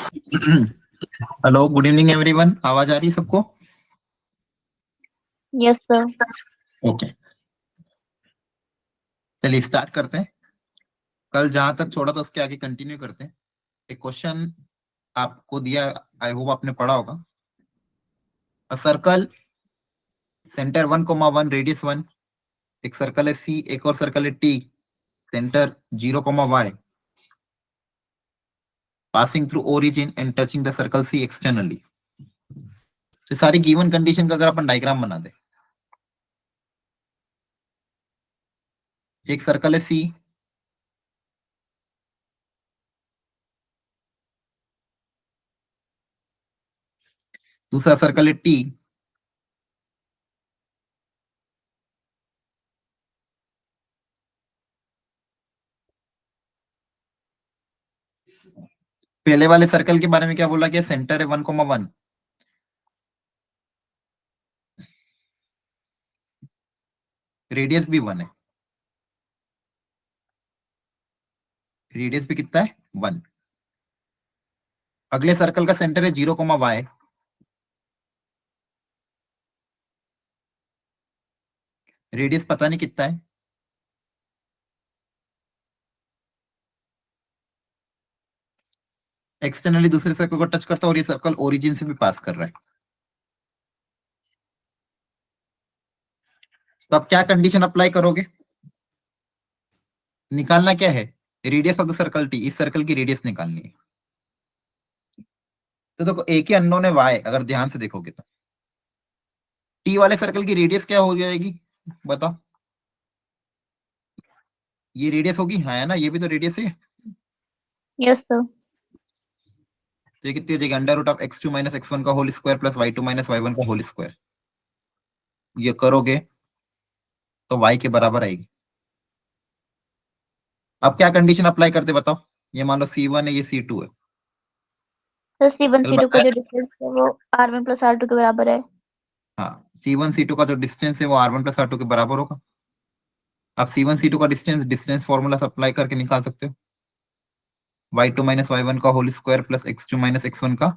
Hello, good evening everyone. आवाज आ रही है सबको? Yes sir. ओके, चलिए स्टार्ट करते हैं। कल जहां तक छोड़ा था उसके आगे कंटिन्यू करते हैं। एक क्वेश्चन आपको दिया, आई होप आपने पढ़ा होगा। A circle centre 1,1, radius 1। एक सर्कल है सी, एक और सर्कल है T, centre 0,y, passing through origin and touching the circle C externally. तो सारी गिवन कंडीशन का अगर अपन डायग्राम बना दे, एक सर्कल है सी, दूसरा सर्कल है टी, पहले वाले सर्कल के बारे में क्या बोला गया? सेंटर है 1,1, रेडियस भी 1 है। रेडियस भी कितना है? 1। अगले सर्कल का सेंटर है 0,y, रेडियस पता नहीं कितना है। एक्सटर्नली दूसरे सर्कल को टच करता है और ये सर्कल ओरिजिन से भी पास कर रहा है। तो अब क्या कंडीशन अप्लाई करोगे? निकालना क्या है? Radius of the circle T. इस सर्कल की रेडियस निकालनी है। तो देखो, एक ही अननोन है वाई, अगर ध्यान से देखोगे तो टी वाले सर्कल की रेडियस क्या हो जाएगी बताओ? ये रेडियस होगी, हाँ है ना, ये भी तो रेडियस है। Yes sir. तो ये कितनी हो जाएगी? Under root of x2 minus x1 का whole square plus y2 minus y1 का होल स्क्वायर। ये करोगे तो y के बराबर आएगी। अब क्या कंडीशन अप्लाई करते बताओ? ये मान लो C1 है, ये C2 है। सर C1 कल C2 का बताया जो डिस्टेंस है वो R1 प्लस R2 के बराबर है। हाँ, C1 C2 का जो डिस्टेंस है वो R1 प्लस R2 के बराबर होगा। आप C1 C2 का डिस्टेंस डिस्टेंस फॉर्मूला अप्लाई करके निकाल सकते हो। y2 माइनस y1 का whole square plus x2 minus x1 का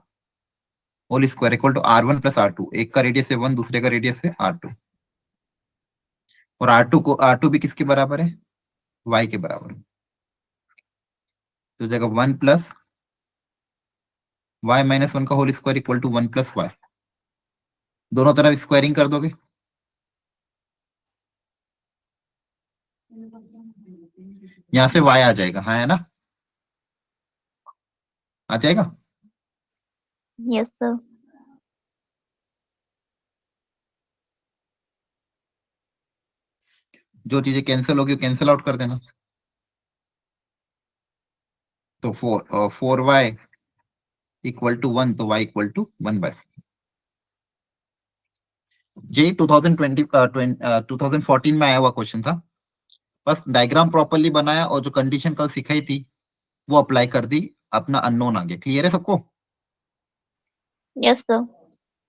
whole square equal to R1 plus R2। एक का रेडियस है 1, दूसरे का रेडियस है R2। और R2 भी किसके बराबर है? y के बराबर। तो जगह 1 प्लस y माइनस 1 का whole square equal to 1 plus y। दोनों तरफ स्क्वायरिंग कर दोगे, यहां से y आ जाएगा, हाँ है ना, आ जाएगा। Yes sir. जो चीजें कैंसिल होगी कैंसिल आउट कर देना। तो 4y इक्वल टू 1, तो y इक्वल टू 1/4। ये 2014 में आया हुआ क्वेश्चन था। बस डायग्राम प्रॉपरली बनाया और जो कंडीशन कल सिखाई थी वो अप्लाई कर दी, अपना अननोन आ गया। क्लियर है सबको? Yes sir.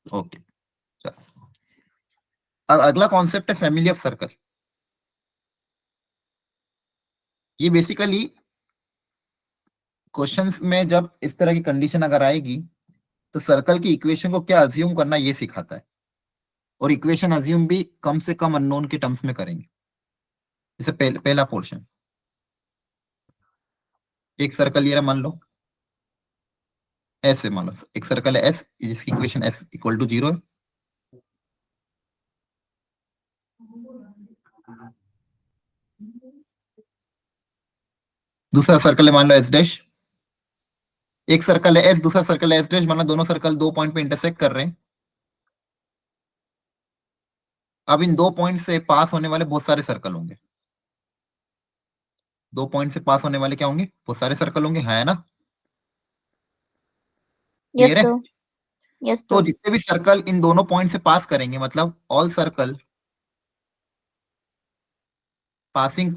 ओके, चलो। अब अगला कॉन्सेप्ट है फैमिली ऑफ सर्कल। ये बेसिकली क्वेश्चंस में जब इस तरह की कंडीशन अगर आएगी तो सर्कल की इक्वेशन को क्या अज्यूम करना ये सिखाता है। और इक्वेशन अज्यूम भी कम से कम अननोन के टर्म्स में करेंगे। जैसे पहला पोर्शन, एक सर्कल ये रहा, मान लो एस है। मान लो एक सर्कल है एस, जिसकी इक्वेशन एस इक्वल टू 0 है। दूसरा सर्कल है मान लो एस डैश। एक सर्कल है एस, दूसरा सर्कल है एस डैश, मतलब दोनों सर्कल 2 पॉइंट पे इंटरसेक्ट कर रहे हैं। अब इन 2 पॉइंट से पास होने वाले बहुत सारे सर्कल होंगे। 2 पॉइंट से पास होने वाले क्या होंगे? बहुत सारे सर्कल होंगे, है ना। यस क्लियर है? सर। यस तो सर। जितने भी सर्कल इन दोनों पॉइंट से पास करेंगे, मतलब all circle passing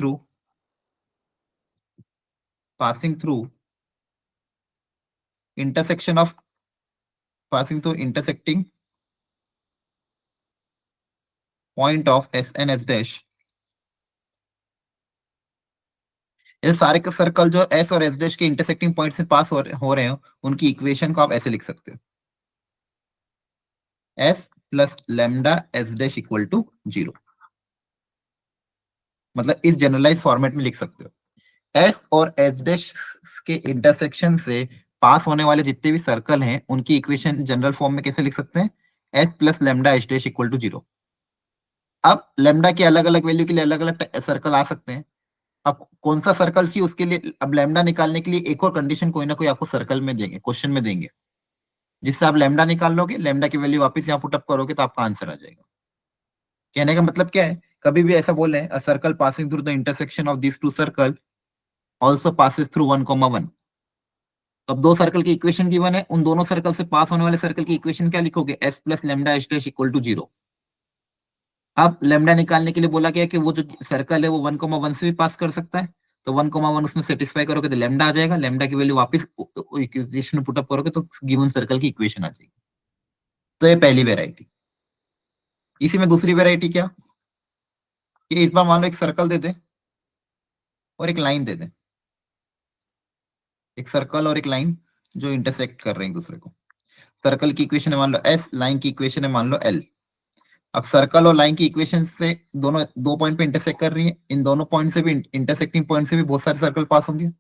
through intersection of passing through intersecting point of S and S dash ये सारे के सर्कल जो एस और एस डैश के इंटरसेक्टिंग पॉइंट से पास हो रहे हो उनकी इक्वेशन को आप ऐसे लिख सकते हो, S plus lambda S dash equal to 0। मतलब इस जनरलाइज फॉर्मेट में लिख सकते हो, एस और एस डैश के इंटरसेक्शन से पास होने वाले जितने भी सर्कल हैं उनकी इक्वेशन जनरल फॉर्म में कैसे लिख सकते हैं, S plus lambda S dash equal to 0। अब लेमडा के अलग अलग वैल्यू के लिए अलग अलग सर्कल आ सकते हैं। अब कौन सा सर्कल चाहिए उसके लिए, अब लेमडा निकालने के लिए एक और कंडीशन कोई ना कोई आपको सर्कल में देंगे, क्वेश्चन में देंगे, जिससे आप लेमडा निकाल लोगे, लेमडा की वैल्यू वापस यहाँ पुटअप करोगे तो आपका आंसर आ जाएगा। कहने का मतलब क्या है, कभी भी ऐसा बोले a circle passing through the intersection of this two circle also passes through 1,1। तो अब दो सर्कल की इक्वेशन गिवन है, उन दोनों सर्कल से पास होने वाले सर्कल की इक्वेशन क्या लिखोगे, S plus lambda H dash equal to 0। अब लेमडा निकालने के लिए बोला गया कि वो जो सर्कल है वो 1,1 से भी पास कर सकता है, तो 1,1 उसमें सेटिस्फाई करोगे तो लेमडा आ जाएगा, लेमडा की वैल्यू वापस इक्वेशन में पुटअप करोगे तो गिवन सर्कल की इक्वेशन आ जाएगी। तो ये पहली वेराइटी। इसी में दूसरी वेराइटी क्या, कि इस बार मान लो एक सर्कल दे दे और एक लाइन दे दे, एक सर्कल और एक लाइन जो इंटरसेक्ट कर रहे हैं एक दूसरे को। सर्कल की इक्वेशन है मान लो एस, लाइन की इक्वेशन है मान लो एल। अब सर्कल और लाइन की इक्वेशन से दोनों दो पॉइंट पे इंटरसेक्ट कर रही है, इन दोनों पॉइंट से भी, इंटरसेक्टिंग पॉइंट से भी बहुत सारे सर्कल पास होंगे,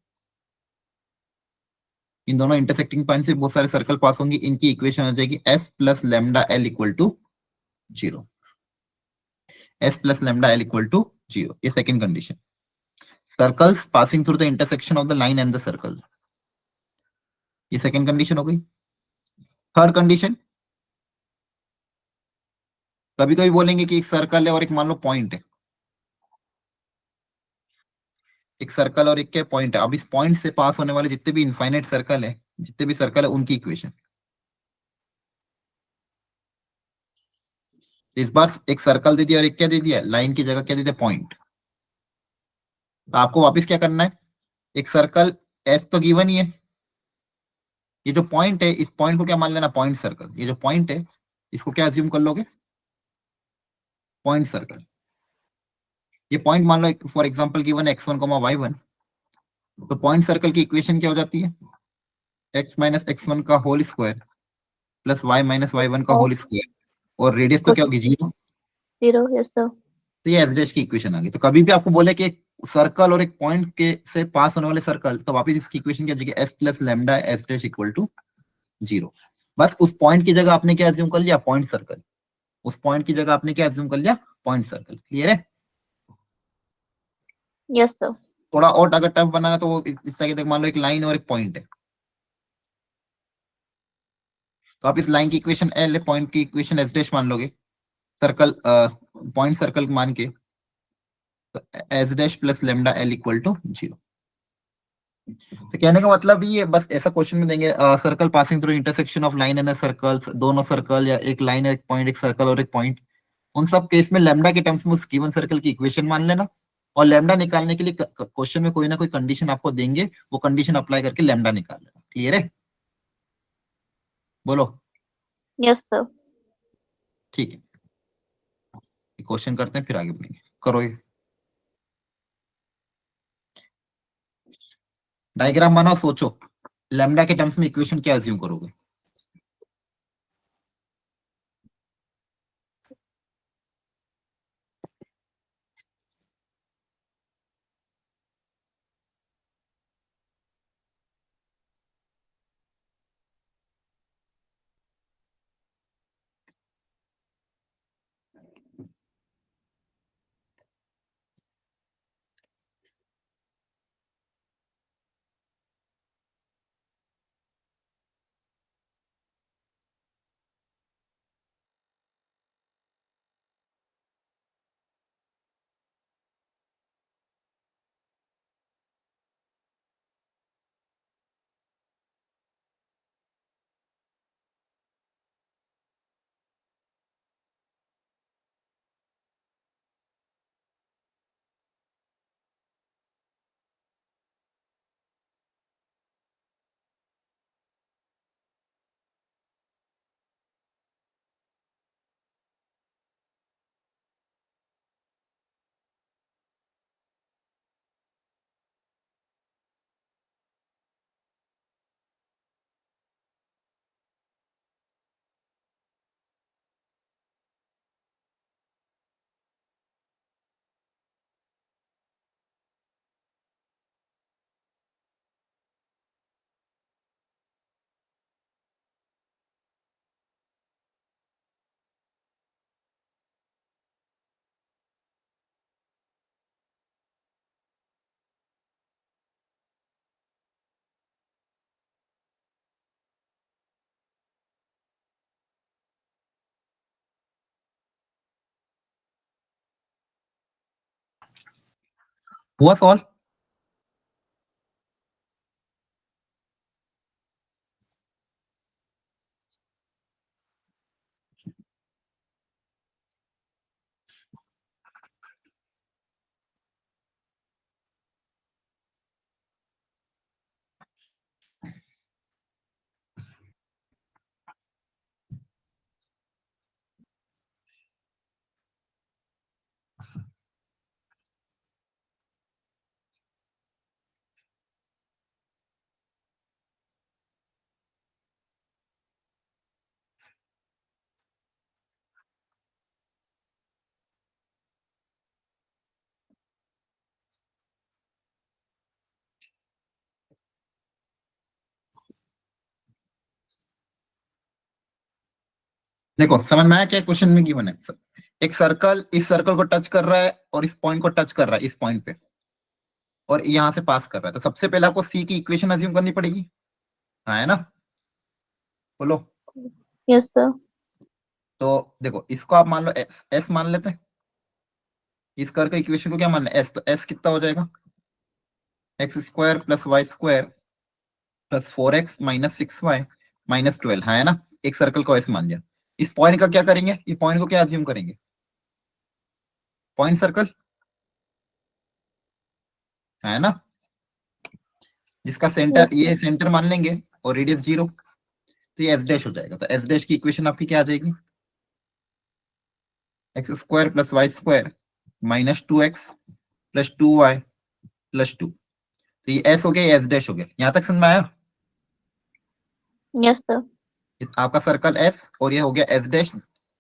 इन दोनों इंटरसेक्टिंग पॉइंट से बहुत सारे सर्कल पास होंगे, इनकी इक्वेशन हो जाएगी S plus lambda L equal to 0। S plus lambda L equal to 0, ये second condition. Circles passing through the intersection of the line and the circle, ये सेकंड कंडीशन हो गई। थर्ड कंडीशन, कभी कभी बोलेंगे कि एक सर्कल है और एक मान लो पॉइंट है, एक सर्कल और एक क्या पॉइंट है। अब इस पॉइंट से पास होने वाले जितने भी इनफाइनाइट सर्कल है, जितने भी सर्कल है उनकी इक्वेशन। इस बार एक सर्कल दे दिया और एक क्या दे दिया, लाइन की जगह क्या दे दिया, पॉइंट। तो आपको वापस क्या करना है, एक सर्कल एस तो गिवन ही है, ये जो पॉइंट है इस पॉइंट को क्या मान लेना, पॉइंट सर्कल। ये जो पॉइंट है इसको क्या अज्यूम कर लोगे, पॉइंट सर्कल। ये पॉइंट मान लो for example given x1, y1, तो पॉइंट सर्कल की इक्वेशन क्या हो जाती है, x माइनस x1 का whole square plus y minus y1 का और होल स्क्वायर, और रेडियस तो कुछ क्या होगी, 0। 0, यस सर। तो ये एस डैश की इक्वेशन आ गई। तो कभी भी आपको बोले कि एक सर्कल और एक पॉइंट के से पास होने वाले सर्कल, तो वापस इसकी इक्वेशन क्या हो जाएगी, S plus lambda S dash equal to 0। बस उस पॉइंट की जगह आपने क्या अज्यूम कर लिया, पॉइंट सर्कल। उस पॉइंट की जगह आपने क्या अज्यूम कर लिया, पॉइंट सर्कल। क्लियर है। Yes sir. थोड़ा और अगर टफ बनाना तो वो इतना कि मान लो एक लाइन और एक पॉइंट है, तो आप इस लाइन की इक्वेशन एल है, पॉइंट की इक्वेशन एस डैश मान लोगे, सर्कल पॉइंट सर्कल मान के, तो S dash plus lambda L equal to 0। तो कहने का मतलब ये बस ऐसा क्वेश्चन में देंगे, circle passing through intersection of line and circles, दोनों सर्कल या एक लाइन एक पॉइंट, एक सर्कल और एक पॉइंट, उन सब केस में लेमडा के टर्म्स में उस गिवन सर्कल की इक्वेशन मान लेना, और लेमडा निकालने के लिए क्वेश्चन में कोई ना कोई कंडीशन आपको देंगे, वो कंडीशन अप्लाई करके लेमडा निकाल लेना। क्लियर है, बोलो। Yes sir. ठीक है, क्वेश्चन करते हैं फिर आगे बढ़ेंगे, करो ये डायग्राम बनाओ, सोचो लेमडा के टर्म्स में इक्वेशन क्या अज्यूम करोगे। हुआ सॉल्व? देखो समझ में आया क्या क्वेश्चन में गिवन है? एक सर्कल इस सर्कल को टच कर रहा है और इस पॉइंट को टच कर रहा है, इस पॉइंट पे, और यहां से पास कर रहा है, तो सबसे पहले आपको सी की इक्वेशन अज्यूम करनी पड़ेगी। हाँ है ना? बोलो। Yes sir. तो देखो इसको आप मान लो एस, एस मान लेते हैं। इस कर का इक्वेशन को क्या मानना है? एस, तो एस कितना हो जाएगा? X square plus y square plus 4x minus 6y minus 12, हाँ है ना? एक सर्कल को एस मान लिया। इस पॉइंट का क्या करेंगे? ये पॉइंट को क्या अज्यूम करेंगे? पॉइंट सर्कल, है ना? जिसका सेंटर, यस ये सर। सेंटर मान लेंगे और रेडियस 0, तो ये एस डैश हो जाएगा। तो एस डैश की इक्वेशन आपकी क्या आ जाएगी? X square plus y square minus 2x plus 2y plus 2। तो ये एस हो गया, ये एस डैश हो गया। यहां तक समझ में आया? Yes sir. आपका सर्कल एस और ये हो गया एस डैश,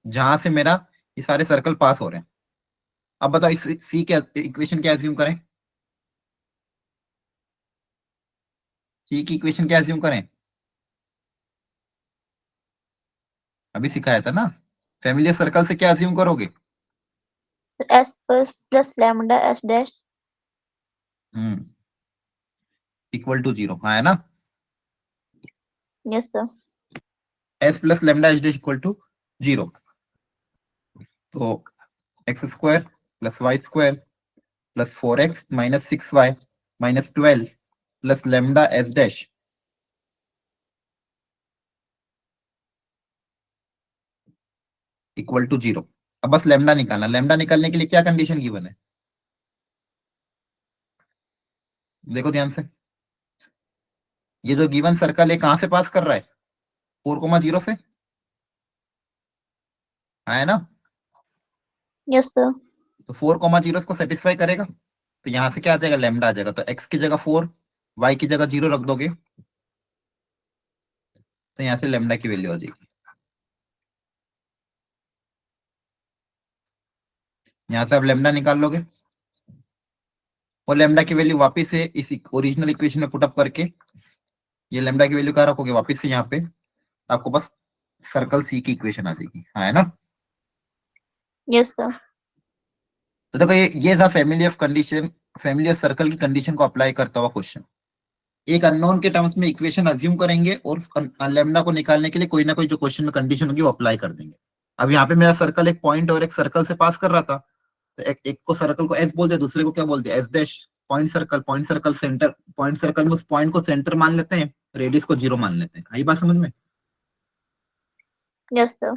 जहां से मेरा ये सारे सर्कल पास हो रहे हैं। अब बताओ इस सी के इक्वेशन क्या एज्यूम करें? सी की इक्वेशन क्या एज्यूम करें? अभी सिखाया था ना। फैमिलियर सर्कल से क्या अज्यूम करोगे? S plus lambda S dash. Hmm, equal to 0, हाँ है ना? Yes sir. S plus lambda H dash equal to 0। तो x square plus y square plus 4x minus 6y minus 12 plus lambda S dash equal to 0। अब बस lambda निकालना। Lambda निकालने के लिए क्या कंडीशन गिवन है? देखो ध्यान से, ये जो गिवन सर्कल है कहां से पास कर रहा है? 4,0 से, हाँ है ना? Yes sir. तो 4,0 इसको सेटिस्फाई करेगा, तो यहां से क्या आ जाएगा? लेमडा आ जाएगा। तो एक्स की जगह 4, वाई की जगह 0 रख दोगे, तो यहाँ से लेमडा की वैल्यू आ जाएगी। यहाँ से आप लेमडा निकाल लोगे और लेमडा की वैल्यू वापस से इस ओरिजिनल इक्वेशन में पुटअप करके ये लेमडा की वैल्यू कहाँ रखोगे? वापस से यहाँ पे आपको बस सर्कल सी की इक्वेशन आ जाएगी, हाँ है ना? Yes sir. तो देखो ये था family of condition, family of circle की कंडीशन को अप्लाई करता हुआ क्वेश्चन। एक अननोन के टर्म्स में इक्वेशन अज्यूम करेंगे और लेमडा को निकालने के लिए कोई ना कोई जो क्वेश्चन में कंडीशन होगी वो अप्लाई कर देंगे। अब यहाँ पे मेरा सर्कल एक पॉइंट और एक सर्कल से पास कर रहा था, तो एक को सर्कल को एस बोलते हैं, दूसरे को क्या बोलते हैं? S dash. Point circle centre, point circle में उस पॉइंट को सेंटर मान लेते हैं, रेडियस को 0 मान लेते हैं। आई बात समझ में? Yes sir.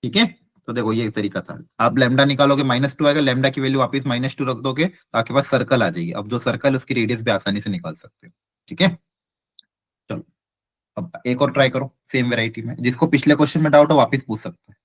ठीक है। तो देखो ये एक तरीका था। आप लेमडा निकालोगे, -2 आएगा, लेमडा की वैल्यू वापस -2 रख दोगे, तो आपके पास सर्कल आ जाएगी। अब जो सर्कल उसकी रेडियस भी आसानी से निकाल सकते हो। ठीक है, चलो अब एक और ट्राई करो सेम वेराइटी में। जिसको पिछले क्वेश्चन में डाउट हो वापस पूछ सकते हैं।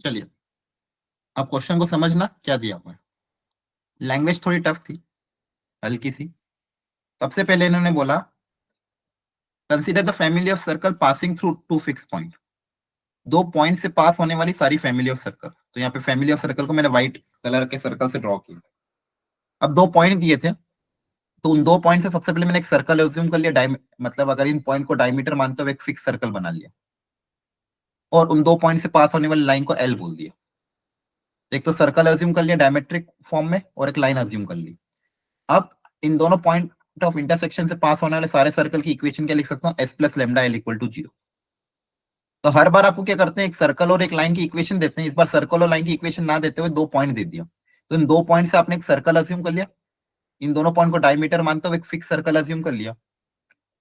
चलिए अब क्वेश्चन को समझना क्या दिया हुआ है। लैंग्वेज थोड़ी टफ थी, हल्की सी। सबसे पहले इन्होंने बोला consider the family of circle passing through two fix point. दो पॉइंट से पास होने वाली सारी फैमिली ऑफ सर्कल। तो यहाँ पे फैमिली ऑफ सर्कल को मैंने व्हाइट कलर के सर्कल से ड्रॉ किया। अब दो पॉइंट दिए थे, तो उन दो पॉइंट से सबसे पहले मैंने एक सर्कल एज्यूम कर लिया, मतलब अगर इन पॉइंट को डायमीटर मानते हुए एक फिक्स सर्कल बना लिया, और उन दो पॉइंट से पास होने वाली लाइन को एल बोल दिया। एक तो सर्कल एज्यूम कर लिया डायमेट्रिक फॉर्म में, और एक लाइन एज्यूम कर ली। अब इन दोनों पॉइंट ऑफ इंटरसेक्शन से पास होने वाले सारे सर्कल की इक्वेशन क्या लिख सकता हूँ, S plus lambda L equal to 0। तो हर बार आपको क्या करते हैं, एक सर्कल और एक लाइन की इक्वेशन देते हैं। इस बार सर्कल और लाइन की इक्वेशन ना देते हुए दो पॉइंट दे दिया। तो इन दो पॉइंट से आपने एक सर्कल अज्यूम कर लिया, इन दोनों पॉइंट को डायमीटर मानते हुए एक फिक्स सर्कल अज्यूम कर लिया।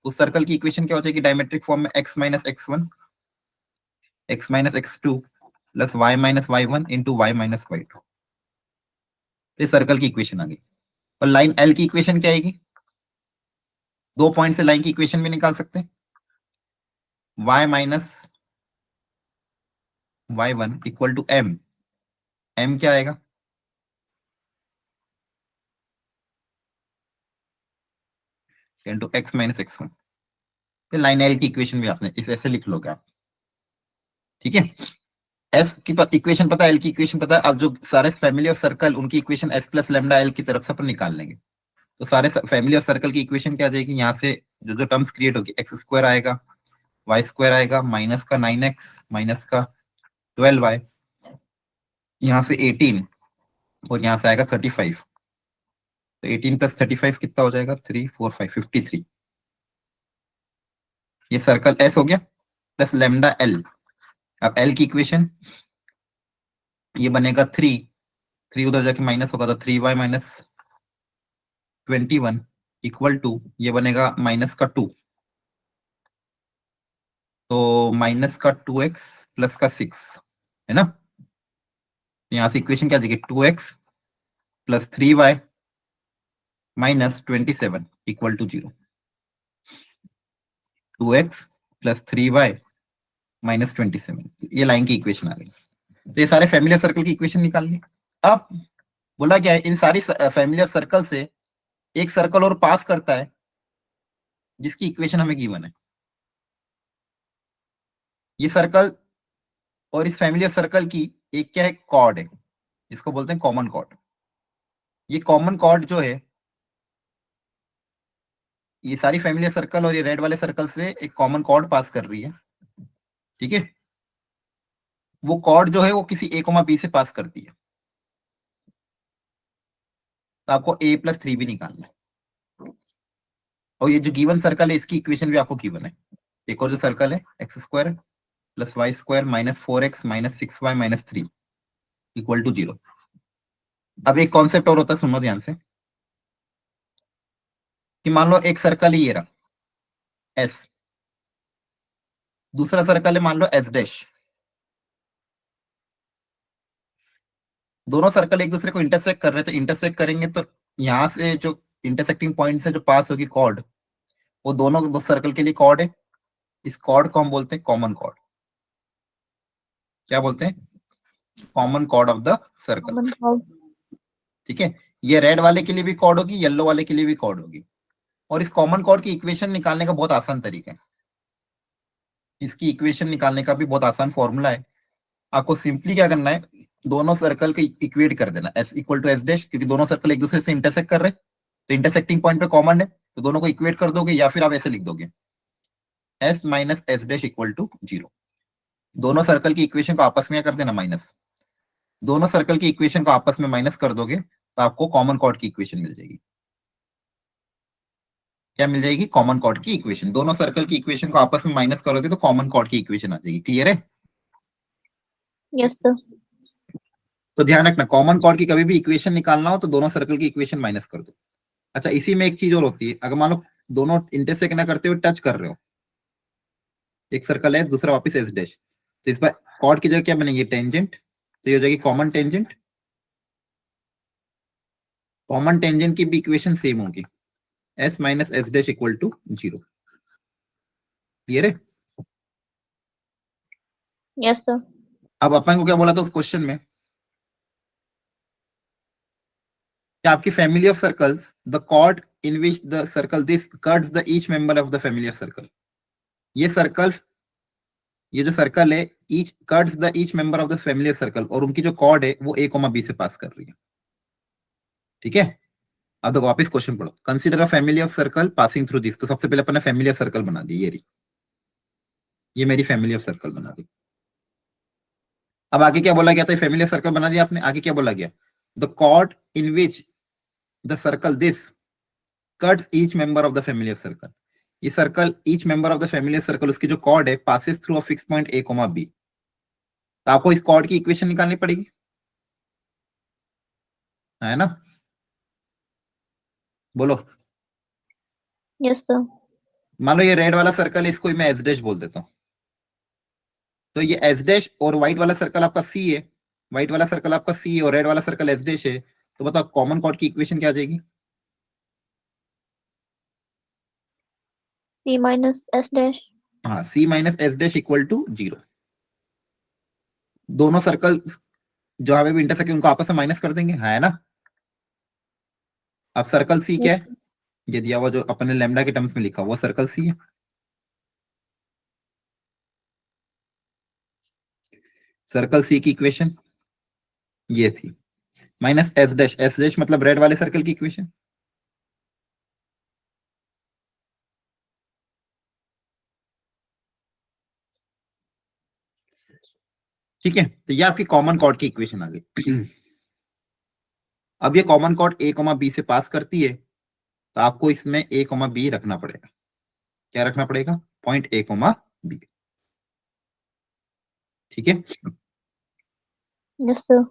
उस सर्कल की इक्वेशन क्या हो जाएगी डायमेट्रिक फॉर्म में, x minus x1 x minus x2 plus y minus y1 into y minus y2। ये सर्कल की इक्वेशन आ गई। और लाइन L की इक्वेशन क्या आएगी, दो पॉइंट से लाइन की इक्वेशन भी निकाल सकते हैं, y minus y1 equal to m। m क्या आएगा, इंटू x माइनस x1। तो लाइन L की इक्वेशन भी आपने इस ऐसे लिख लोगे आप, ठीक है। एस की इक्वेशन पता है, एल की इक्वेशन पता है। अब जो सारे फैमिली ऑफ सर्कल उनकी equation S plus lambda L की तरफ से अपन निकाल लेंगे। तो सारे फैमिली ऑफ सर्कल की इक्वेशन क्या आ जाएगी, यहाँ से जो जो टर्म्स क्रिएट होगी, एक्स स्क्वायर आएगा, वाई स्क्वायर आएगा, माइनस का 9x माइनस का 12y, यहाँ से 18, और यहाँ से आएगा 35। तो 18 प्लस 35 कितना हो जाएगा, 3 4 5 53। ये सर्कल एस हो गया प्लस लेमडा एल। अब एल की इक्वेशन ये बनेगा 3 उधर जाके माइनस होगा, तो 3y माइनस 21 इक्वल टू ये बनेगा माइनस का 2, तो माइनस का 2x प्लस का 6 है ना। यहाँ से इक्वेशन क्या आ जाएगी, 2x plus 3y minus 27 equal to 0। 2x plus 3y minus 27, ये लाइन की इक्वेशन आ गई। तो ये सारे फैमिली सर्कल की इक्वेशन निकाल ली। अब बोला क्या है, इन सारी फैमिली सर्कल से एक सर्कल और पास करता है जिसकी इक्वेशन हमें गिवन है। ये सर्कल और इस फैमिली सर्कल की एक क्या है, कॉर्ड है, इसको बोलते हैं कॉमन कॉर्ड। ये कॉमन कॉर्ड जो है, ये सारी फैमिली सर्कल और ये रेड वाले सर्कल से एक कॉमन कॉर्ड पास कर रही है, ठीक है। वो कॉर्ड जो है वो किसी a कोमा बी से पास करती है। तो आपको a प्लस 3 भी निकालना है। और ये जो गिवन सर्कल है इसकी इक्वेशन भी आपको गिवन है। एक और जो सर्कल है, x square plus y square minus 4x minus 6y minus 3 equal to 0। अब एक कॉन्सेप्ट और होता है, सुनो ध्यान से, कि मान लो एक सर्कल ही ये रहा S, दूसरा सर्कल है मान लो S डैश। दोनों सर्कल एक दूसरे को इंटरसेक्ट कर रहे हैं, तो इंटरसेक्ट करेंगे तो यहाँ से जो इंटरसेक्टिंग पॉइंट से जो पास होगी कॉर्ड, वो दोनों दो सर्कल के लिए कॉर्ड है। इस कॉर्ड को हम बोलते हैं कॉमन कॉर्ड। क्या बोलते हैं, common chord of the circle, Common cause. ठीक है। ये रेड वाले के लिए भी कॉर्ड होगी, येलो वाले के लिए भी कॉर्ड होगी। और इस कॉमन कॉर्ड की इक्वेशन निकालने का बहुत आसान तरीका है। इसकी इक्वेशन निकालने का भी बहुत आसान फॉर्मूला है। आपको सिंपली क्या करना है, दोनों सर्कल को इक्वेट कर देना, S equal to S dash, क्योंकि दोनों सर्कल एक दूसरे से इंटरसेक्ट कर रहे हैं, तो इंटरसेक्टिंग पॉइंट पे कॉमन है, तो दोनों को इक्वेट कर दोगे, या फिर आप ऐसे लिख दोगे S minus S dash equal to 0। दोनों सर्कल की इक्वेशन को आपस में कर देना माइनस, दोनों सर्कल की इक्वेशन को आपस में माइनस कर दोगे तो आपको कॉमन कॉर्ड की इक्वेशन मिल जाएगी। क्या मिल जाएगी, कॉमन कॉर्ड की इक्वेशन। दोनों सर्कल की इक्वेशन को आपस में माइनस करोगे तो कॉमन कॉर्ड की इक्वेशन आ जाएगी। क्लियर है। Yes, sir. तो ध्यान रखना, कॉमन कॉर्ड की कभी भी इक्वेशन निकालना हो तो दोनों सर्कल की इक्वेशन माइनस कर दो। अच्छा, इसी में एक चीज और होती है, अगर मान लो दोनों इंटरसेक्ट ना करते हुए टच कर रहे हो, एक सर्कल है दूसरा वापस एस डैश, तो इस बार कॉर्ड की जगह क्या बनेगी, टेंजेंट। तो ये हो जाएगी कॉमन टेंजेंट। कॉमन टेंजेंट की भी इक्वेशन सेम होगी, S minus S dash equal to 0। Clear है। Yes, sir. अब अपन को क्या बोला था उस क्वेश्चन में कि आपकी family of circles the chord in which the circle this cuts the each member of the family of circle, ये सर्कल, ये जो सर्कल है each cuts the each member of the family of circle, और उनकी जो chord है वो a, b से पास कर रही है। ठीक है, अब देखो वापिस क्वेश्चन पढ़ो। Consider a family of circle passing through this, तो सबसे पहले अपन ने फैमिली ऑफ सर्कल बना दी, ये रही, ये मेरी फैमिली ऑफ सर्कल बना दी। अब आगे क्या बोला गया था, फैमिली ऑफ सर्कल बना दिया आपने, आगे क्या बोला गया, the chord in which the circle this cuts each member of the family of circle, ये circle each member of the family of circle उसकी जो कॉर्ड है passes through a fix point a, b, तो आपको इस cord की equation निकालनी पड़ेगी, है ना, बोलो। Yes, sir. मान लो ये रेड वाला सर्कल है, इसको मैं एस डैश बोल देता हूँ, तो ये एस डैश और व्हाइट वाला सर्कल आपका सी है, व्हाइट वाला सर्कल आपका सी है और रेड वाला सर्कल एस डैश है, तो बताओ कॉमन कॉर्ड की इक्वेशन क्या आ जाएगी। C minus S dash. हाँ, C minus S dash equal to 0। दोनों सर्कल जो हमें भी इंटरसेक्ट उनको आपस में माइनस कर देंगे, है ना। अब सर्कल सी क्या Yes, है, ये दिया हुआ जो अपने लेमडा के टर्म्स में लिखा हुआ सर्कल सी है। सर्कल सी की इक्वेशन ये थी, minus S dash, S dash मतलब रेड वाले सर्कल की इक्वेशन, ठीक है, तो ये आपकी कॉमन कॉर्ड की इक्वेशन आ गई। अब ये कॉमन कॉर्ड a, b से पास करती है, तो आपको इसमें a, b रखना पड़ेगा। क्या रखना पड़ेगा, पॉइंट a, b, ठीक है। yes, sir.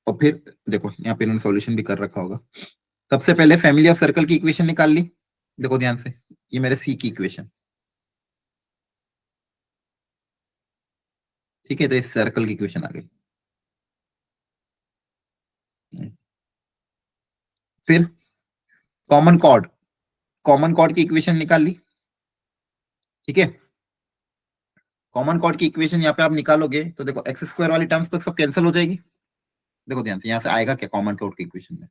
और फिर देखो यहाँ पे इन्होंने सॉल्यूशन भी कर रखा होगा। सबसे पहले फैमिली ऑफ सर्कल की इक्वेशन निकाल ली, देखो ध्यान से, ये मेरे सी की इक्वेशन, ठीक है, तो इस सर्कल की इक्वेशन आ गई। फिर कॉमन कॉर्ड, कॉमन कॉर्ड की इक्वेशन निकाल ली, ठीक है। कॉमन कॉर्ड की इक्वेशन यहाँ पे आप निकालोगे तो देखो एक्स स्क्वायर वाली टर्म्स तो सब कैंसिल हो जाएगी। देखो ध्यान से, यहाँ से आएगा क्या कॉमन कॉर्ड की इक्वेशन में,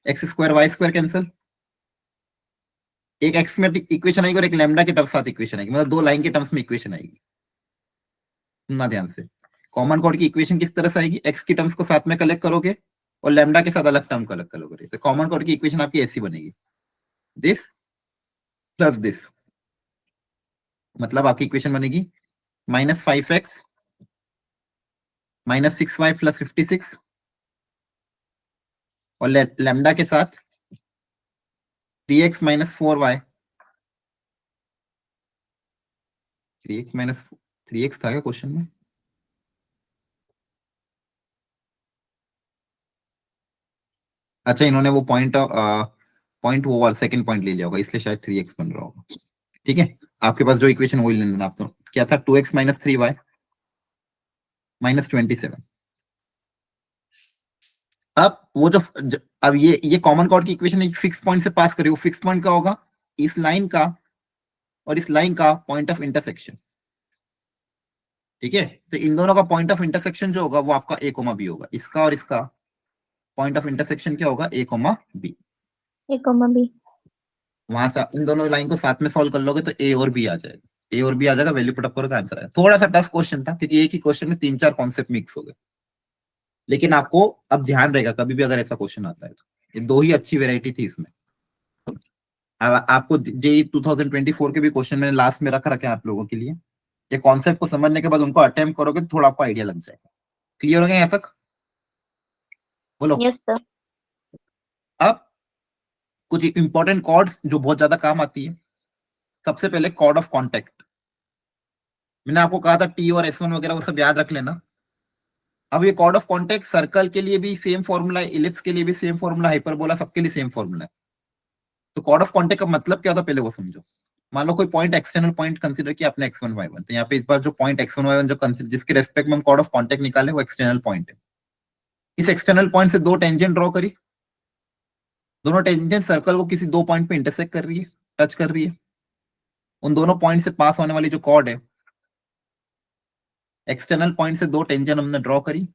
x square y square cancel, एक एक्स में इक्वेशन आएगी और एक लैम्डा के टर्म्स साथ इक्वेशन आएगी, मतलब दो लाइन के टर्म्स में इक्वेशन आएगी। सुनना ध्यान से, कॉमन कॉर्ड की इक्वेशन किस तरह से आएगी, एक्स की टर्म्स को साथ में कलेक्ट करोगे और लैम्डा के साथ अलग टर्म को अलग करोगे, तो कॉमन कॉर्ड की इक्वेशन आपकी ऐसी बनेगी, दिस प्लस दिस, मतलब आपकी इक्वेशन बनेगी -5x -6y प्लस 56 और लैम्डा के साथ 3x - 4y, 3x था क्या क्वेश्चन में, अच्छा इन्होंने वो पॉइंट वो वाला सेकंड पॉइंट ले लिया होगा, इसलिए शायद 3x बन रहा होगा, ठीक है। आपके पास जो इक्वेशन वही ले लेना, आप तो क्या था 2x - 3y -27। अब वो अब ये कॉमन कॉर्ड की इक्वेशन एक फिक्स पॉइंट से पास करी, वो फिक्स पॉइंट का होगा इस लाइन का और इस लाइन का पॉइंट ऑफ इंटरसेक्शन, ठीक है। तो इन दोनों का पॉइंट ऑफ इंटरसेक्शन जो होगा वो आपका a, b होगा, इसका और इसका पॉइंट ऑफ इंटरसेक्शन क्या होगा, a, b। A comma B. वहां से इन दोनों लाइन को साथ में सॉल्व कर लोगे तो a और b आ जाएगा, a और b आ जाएगा, वैल्यू पुट अप करोगे आंसर आएगा। थोड़ा सा टफ क्वेश्चन था क्योंकि एक ही क्वेश्चन में 3-4 कॉन्सेप्ट मिक्स हो गए, लेकिन आपको अब ध्यान रहेगा कभी भी अगर ऐसा क्वेश्चन आता है तो ये दो ही अच्छी वेराइटी थी इसमें। आपको जेई 2024 के भी क्वेश्चन मैंने लास्ट में रख रखे हैं आप लोगों के लिए, ये कॉन्सेप्ट को समझने के बाद उनको अटेम्प्ट करोगे तो थोड़ा आपको आइडिया लग जाएगा। क्लियर हो गया यहाँ तक, बोलो। Yes, sir. अब कुछ इंपॉर्टेंट कॉर्ड्स जो बहुत ज्यादा काम आती है, सबसे पहले कॉर्ड ऑफ कॉन्टेक्ट, मैंने आपको कहा था टी और S1 वगैरह वो सब याद रख लेना। अब ये कॉर्ड ऑफ कॉन्टेक्ट सर्कल के लिए भी सेम फॉर्मूला है, इलिप्स के लिए भी सेम फॉर्मूला, हाइपरबोला सबके लिए सेम फॉर्मूला है। तो कॉर्ड ऑफ कॉन्टेक्ट का मतलब क्या होता है पहले वो समझो। मान लो कोई पॉइंट एक्सटर्नल पॉइंट कंसीडर किया आपने x1 y1, तो यहाँ पे इस बार जो पॉइंट x1 y1 जो कंसीडर जिसके रेस्पेक्ट में हम कॉर्ड ऑफ कॉन्टेक्ट निकाले वो एक्सटर्नल पॉइंट है। इस एक्सटर्नल पॉइंट से दो टेंजेंट ड्रॉ करी, दोनों टेंजेंट सर्कल को किसी दो पॉइंट पे इंटरसेक्ट कर रही है, टच कर रही है, उन दोनों पॉइंट से पास होने वाली जो कॉर्ड है, एक्सटर्नल पॉइंट से 2 टेंजेंट हमने ड्रॉ करी।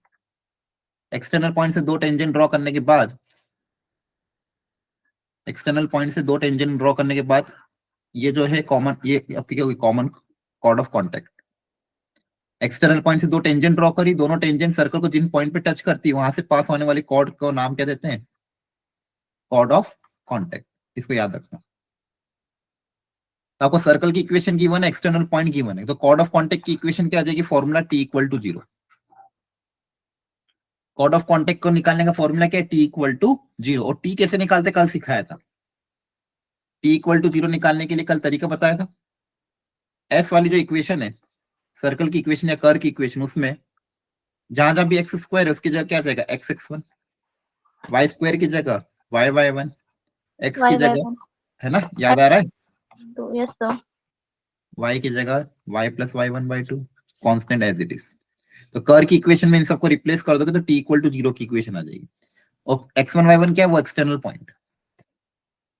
एक्सटर्नल पॉइंट से 2 टेंजेंट ड्रॉ करने के बाद, एक्सटर्नल पॉइंट से 2 टेंजेंट ड्रॉ करने के बाद ये जो है कॉमन, ये आपकी क्या होगी, common chord of contact. External point से 2 टेंजेंट ड्रॉ करी, दोनों टेंजेंट सर्कल को जिन पॉइंट पे टच करती है वहां से पास होने वाली कॉर्ड को नाम क्या देते हैं, कॉर्ड ऑफ कॉन्टेक्ट। इसको याद रखना। तो आपको सर्कल की इक्वेशन गिवन है, एक्सटर्नल पॉइंट गिवन है, तो कॉर्ड ऑफ कॉन्टेक्ट की इक्वेशन क्या आ जाएगी, formula T equal to 0। Chord of contact को निकालने का फॉर्मूला क्या है, टी इक्वल टू 0। और टी कैसे निकालते, कल सिखाया था। टी इक्वल टू 0 निकालने के लिए कल तरीका बताया था। एस वाली जो इक्वेशन है, सर्कल की इक्वेशन या कर की इक्वेशन, उसमें जहां जहां भी एक्स स्क्वायर है उसकी जगह क्या आ जाएगा, x x one. Y square की जगह वाई वाई वन। एक्स की जगह, 1 है ना, याद आ रहा है, 2 yes sir वाई की जगह y plus y one by two, constant as it is. तो कर की इक्वेशन में इन सबको रिप्लेस कर दोगे तो टी इक्वल टू 0 की इक्वेशन आ जाएगी। और एक्स वन वाई वन क्या है, वो एक्सटर्नल पॉइंट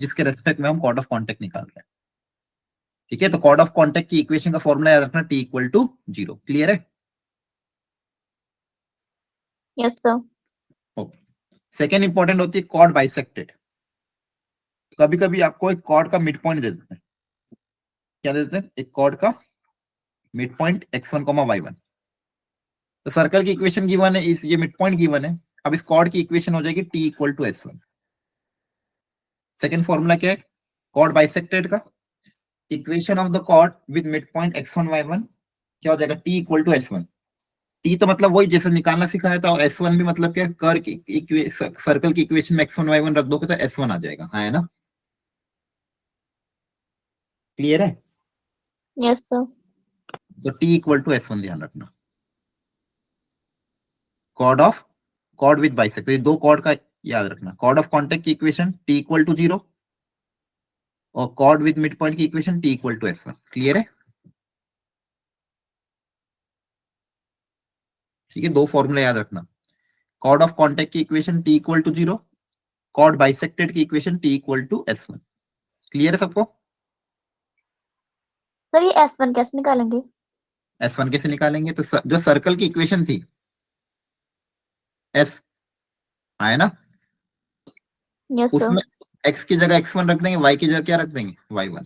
जिसके रेस्पेक्ट में हम कॉर्ड ऑफ कॉन्टेक्ट निकाल रहे हैं। ठीक है, तो कॉर्ड ऑफ कॉन्टेक्ट की इक्वेशन का फॉर्मूला याद रखना, टी इक्वल टू 0। क्लियर है? yes sir okay. Second important होती है कॉर्ड बाइसेक्टेड। कभी कभी आपको एक कॉर्ड का मिड पॉइंट दे देते हैं। क्या दे देते हैं, एक कॉर्ड का मिड पॉइंट x1 y1। तो सर्कल की इक्वेशन गिवन है, इस ये मिड पॉइंट गिवन है। अब इस कॉर्ड की इक्वेशन हो जाएगी t equal to s1। Second formula क्या है, कॉर्ड बाइसेक्टेड का equation of the chord with mid point x1 y1 क्या हो जाएगा, t equal to s1। T तो मतलब वही जैसे निकालना सिखाया था, और S1 भी मतलब क्या, कर की सर्कल की इक्वेशन में x1 y1 रख दोगे तो S1 आ जाएगा, हाँ है ना? क्लियर है? yes sir तो t इक्वल टू S1 ध्यान रखना। Chord of, chord with bisect, तो ये दो कॉर्ड का याद रखना। कॉर्ड ऑफ कॉन्टेक्ट की इक्वेशन t इक्वल टू 0, और कॉर्ड विद मिड पॉइंट की equation t equal to S1। Clear है? ठीक है, दो फॉर्मूला याद रखना। कॉर्ड ऑफ कॉन्टेक्ट की equation t equal to 0, chord bisected की equation t equal to S1। Clear है सबको? सर ये S1 कैसे निकालेंगे S1 कैसे निकालेंगे, तो जो सर्कल की इक्वेशन थी S, है ना, yes sir उसमें x की जगह x1 रख देंगे, y की जगह क्या रख देंगे, y1।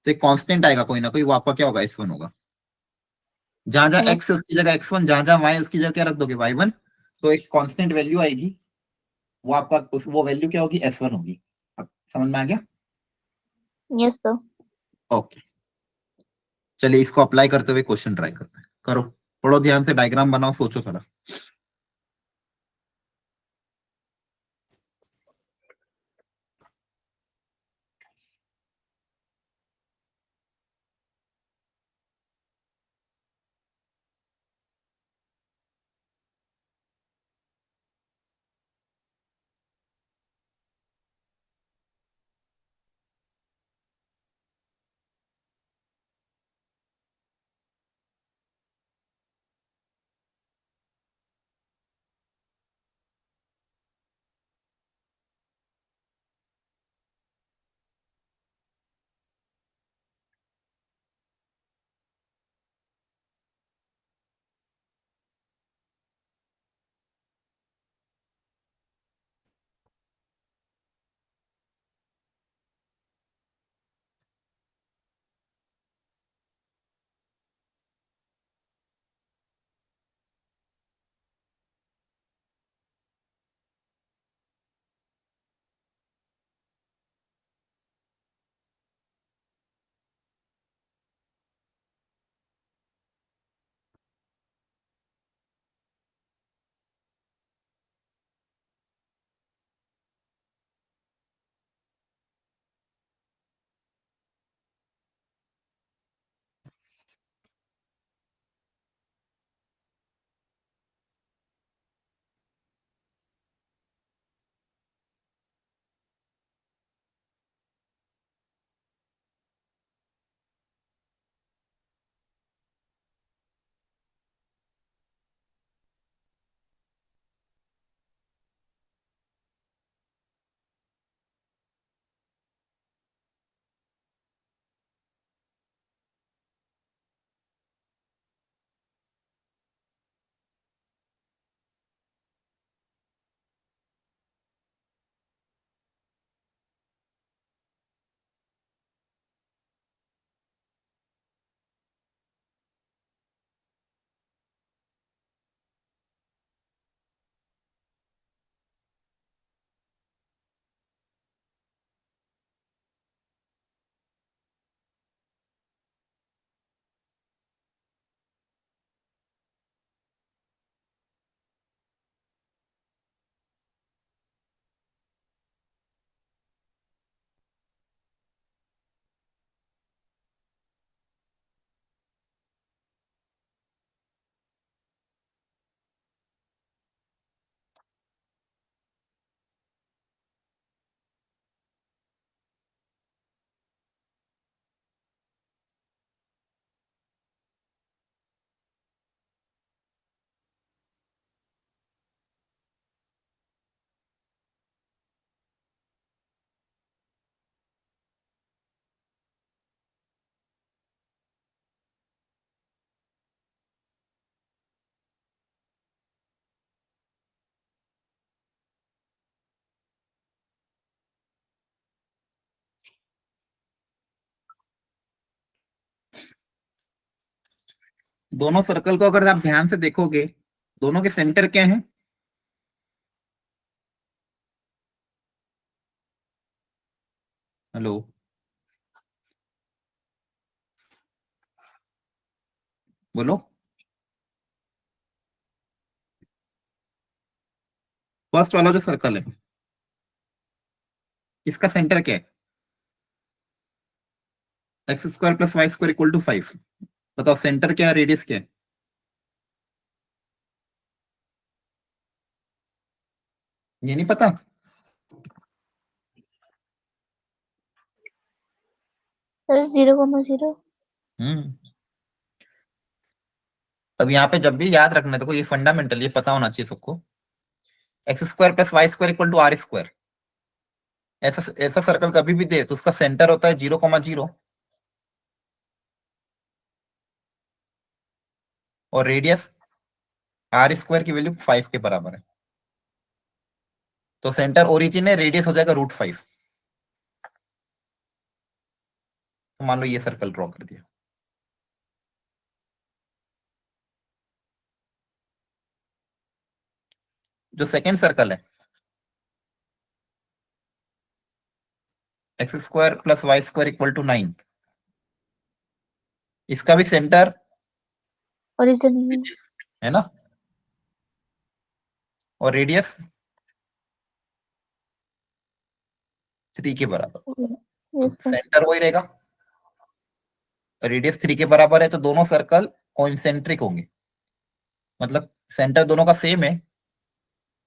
तो एक कांस्टेंट आएगा कोई ना कोई, वो आपका क्या होगा, s1 होगा। जहां जहां yes x है उसकी जगह x1, जहां जहां y है उसकी जगह क्या रख दोगे, y1। तो एक कांस्टेंट वैल्यू आएगी, वो आपका वो वैल्यू क्या होगी, s1 होगी। अब समझ में आ गया? yes sir ओके, चलिए इसको अप्लाई करते हुए क्वेश्चन ट्राई करते हैं। करो, पढ़ो ध्यान से, डायग्राम बनाओ, सोचो थोड़ा। दोनों सर्कल को अगर आप ध्यान से देखोगे, दोनों के सेंटर क्या है? हेलो, बोलो। फर्स्ट वाला जो सर्कल है, इसका सेंटर क्या है? X square plus y square equal to 5। बताओ सेंटर क्या है, रेडियस क्या है? ये नहीं पता? सर 0,0। हम्म। अब यहाँ पे जब भी याद रखना, देखो ये फंडामेंटल, ये पता होना चाहिए सबको। X square plus y square equal to R square. ऐसा ऐसा सर्कल कभी भी दे तो उसका सेंटर होता है 0,0 और रेडियस आर स्क्वायर की वैल्यू 5 के बराबर है। तो सेंटर ओरिजिन है, रेडियस हो जाएगा √5। तो मान लो ये सर्कल ड्रॉ कर दिया। जो सेकेंड सर्कल है, x square plus y square equal to 9, इसका भी सेंटर ओरिजिन है ना, और रेडियस 3 के बराबर। तो यस सर। सेंटर वही रहेगा, रेडियस 3 के बराबर है, तो दोनों सर्कल कॉन्सेंट्रिक होंगे। मतलब सेंटर दोनों का सेम है,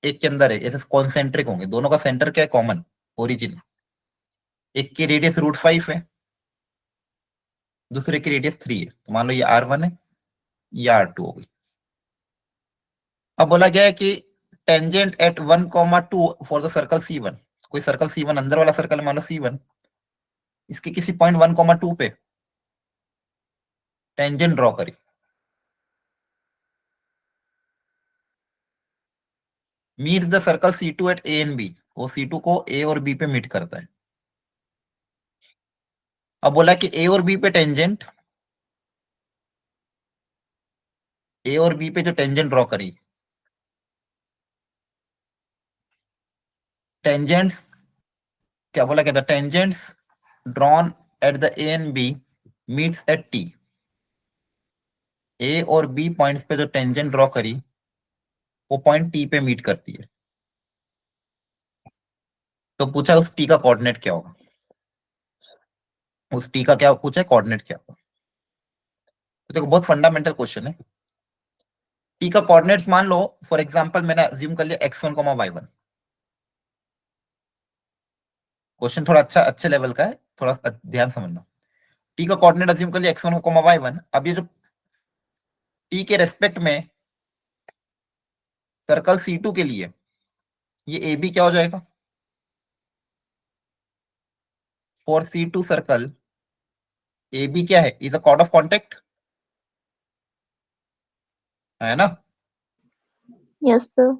एक के अंदर है, ऐसे कॉन्सेंट्रिक होंगे। दोनों का सेंटर क्या है? Common, origin. एक की रेडियस √5 है, दूसरे की रेडियस 3 है। तो मान लो ये R1 है, ये R2 हो गई। अब बोला गया है कि tangent at 1,2 for the circle C1। कोई सर्कल C1 अंदर वाला सर्कल, मान लो C1, इसके किसी पॉइंट 1,2 पे टेंजेंट ड्रॉ करी। Meets the circle C2 at A and B। वो C2 को A और B पे मीट करता है। अब बोला कि A और B पे टेंजेंट, A और B पे जो टेंजेंट ड्रॉ करी, टेंजेंट्स क्या बोला, क्या था? Tangents drawn at the A and B meets eight T। A और B पॉइंट्स पे जो टेंजेंट ड्रॉ करी, वो पॉइंट T पे मीट करती है। तो पूछा उस T का कोऑर्डिनेट क्या होगा? उस T का क्या पूछा है, कोऑर्डिनेट क्या होगा? तो देखो बहुत फंडामेंटल क्वेश्चन है। T का कोऑर्डिनेट्स मान लो, फॉर एग्जांपल मैंने अज्यूम कर लिया x1, y1। क्वेश्चन थोड़ा अच्छे लेवल का है, थोड़ा ध्यान समझना। T का कोऑर्डिनेट अज्यूम कर लिया x1, y1। अब ये जो T के रेस्पेक्ट में सर्कल C2 के लिए ये AB क्या हो जाएगा? फॉर C2 सर्कल AB क्या है? Is a cord of contact, है ना? Yes sir.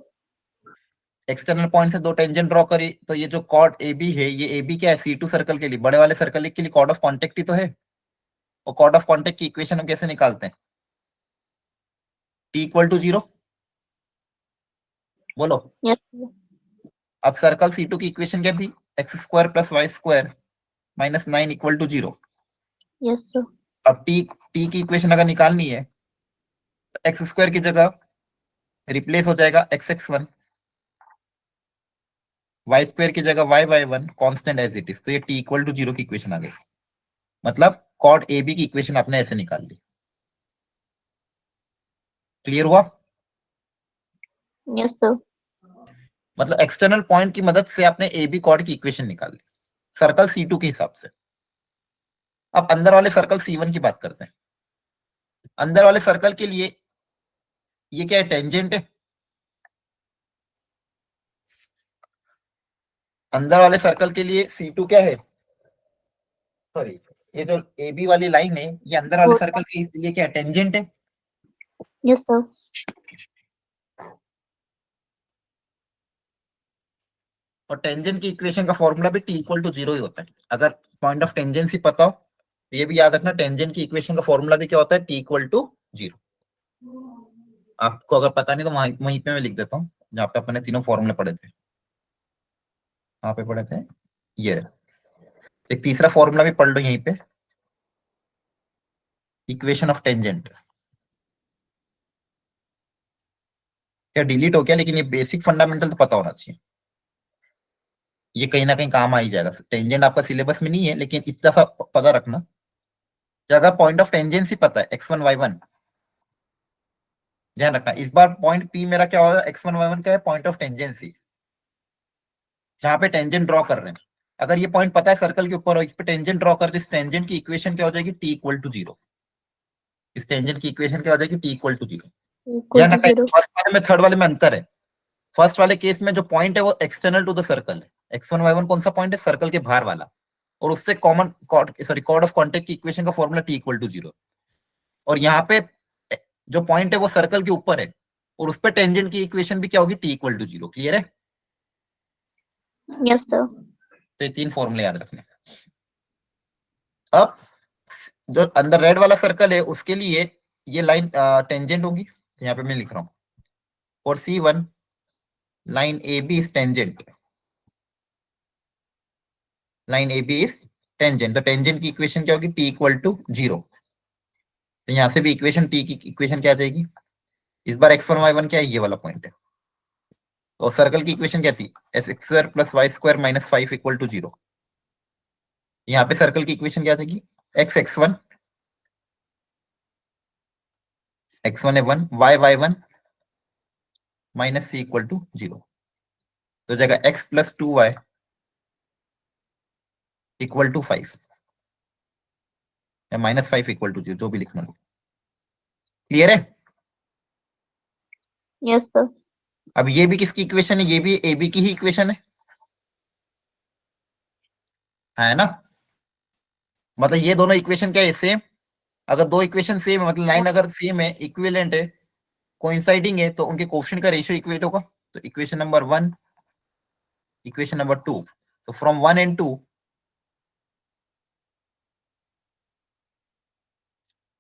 एक्सटर्नल पॉइंट से दो टेंजेंट ड्रॉ करी, तो ये जो कॉर्ड AB है, ये AB क्या है? C2 सर्कल के लिए, बड़े वाले सर्कल के लिए कॉर्ड ऑफ कॉन्टेक्ट ही तो है। और कॉर्ड ऑफ कॉन्टेक्ट की इक्वेशन हम कैसे निकालते हैं? T equal to 0। बोलो। Yes sir. अब सर्कल C2 की इक्वेशन क्या थी? X square plus y square minus 9 equal to 0। Yes sir. अब टी की इक्वेशन अगर निकालनी है, तो एक्स स्क्वायर की जगह रिप्लेस हो जाएगा x(x1), वाई स्क्वायर की जगह y(y1) constant as it is. तो ये t इक्वल टू 0 की इक्वेशन आ गई। मतलब कॉर्ड AB की इक्वेशन आपने ऐसे निकाल ली। क्लियर हुआ? Yes sir. मतलब एक्सटर्नल पॉइंट की मदद से आपने AB कॉर्ड की इक्वेशन निकाल ली सर्कल C2 के हिसाब से। अब अंदर वाले सर्कल C1 की बात करते हैं। अंदर वाले सर्कल के लिए ये क्या है? टेंजेंट है। अंदर वाले सर्कल के लिए C2 क्या है? सॉरी, ये जो AB वाली लाइन है, ये अंदर वाले सर्कल के लिए क्या है? टेंजेंट है। Yes sir. और टेंजेंट की इक्वेशन का फॉर्मूला भी T इक्वल टू 0 ही होता है। अगर पॉइंट ऑफ टेंजेंसी पता हो तो ये भी याद रखना, टेंजेंट की इक्वेशन का फॉर्मूला भी क्या होता है? T equal to 0। आपको अगर पता नहीं तो वहीं पे मैं लिख देता हूँ, जहाँ पे अपने तीनों फॉर्मूले पढ़े थे। वहां पे पढ़े थे ये। एक तीसरा फॉर्मूला भी पढ़ लो यहीं पे, इक्वेशन ऑफ टेंजेंट। क्या डिलीट हो गया, लेकिन ये बेसिक फंडामेंटल तो पता होना चाहिए, ये कहीं ना कहीं काम आ ही जाएगा। टेंजेंट आपका सिलेबस में नहीं है, लेकिन इतना सा पता रखना कि अगर पॉइंट ऑफ टेंजेंसी पता है x1 y1, ध्यान रखना इस बार पॉइंट पी मेरा क्या होगा, x1 y1 का है पॉइंट ऑफ टेंजेंसी, जहां पे टेंजेंट ड्रॉ कर रहे हैं। अगर ये पॉइंट पता है सर्कल के ऊपर और इस पे टेंजेंट ड्रॉ कर दे, इस टेंजेंट की इक्वेशन क्या हो जाएगी, t इक्वल टू 0। इस टेंजेंट की इक्वेशन क्या हो जाएगी, t इक्वल टू 0। Equal ध्यान to रखना 0. फर्स्ट वाले में थर्ड वाले में अंतर है। फर्स्ट वाले केस में जो पॉइंट है वो एक्सटर्नल टू द सर्कल है, x1 y1 कौन सा पॉइंट है, सर्कल के बाहर वाला, और उससे कॉमन कॉर्ड ऑफ कॉन्टेक्ट की इक्वेशन का फॉर्मूला t इक्वल टू 0। और यहाँ पे जो पॉइंट है वो सर्कल के ऊपर है, और उस पर टेंजेंट की इक्वेशन भी क्या होगी, t इक्वल टू 0। क्लियर है? Yes, sir. तो ये तीन फॉर्मूले याद रखने। अब जो अंदर रेड वाला सर्कल है उसके लिए ये लाइन टेंजेंट होगी, तो यहाँ पे मैं लिख रहा हूँ और C1 line A B is tangent, line A B is tangent. तो टेंजेंट की इक्वेशन क्या होगी, t इक्वल टू 0। तो यहाँ से भी इक्वेशन t की इक्वेशन क्या आ जाएगी, इस बार x1 y1 क्या है, ये वाला पॉइंट है, और सर्कल की इक्वेशन क्या थी, x² plus y² minus 5 equal to 0। यहाँ पे सर्कल की इक्वेशन क्या आएगी, x1 है 1, y1 minus c equal to 0। तो जगह x plus 2y equal to 5 या माइनस 5 इक्वल टू 0, जो भी लिखना हो। क्लियर है? Yes, sir. अब ये भी किसकी इक्वेशन है, ये भी ए बी की ही इक्वेशन है ना? मतलब ये दोनों इक्वेशन क्या है, सेम। अगर दो इक्वेशन सेम है, मतलब लाइन अगर सेम है, इक्विवेलेंट है, कोइंसाइडिंग है, तो उनके कोएफिशिएंट का रेशियो इक्वेट होगा। तो इक्वेशन नंबर 1, इक्वेशन नंबर 2, तो फ्रॉम 1 एंड 2,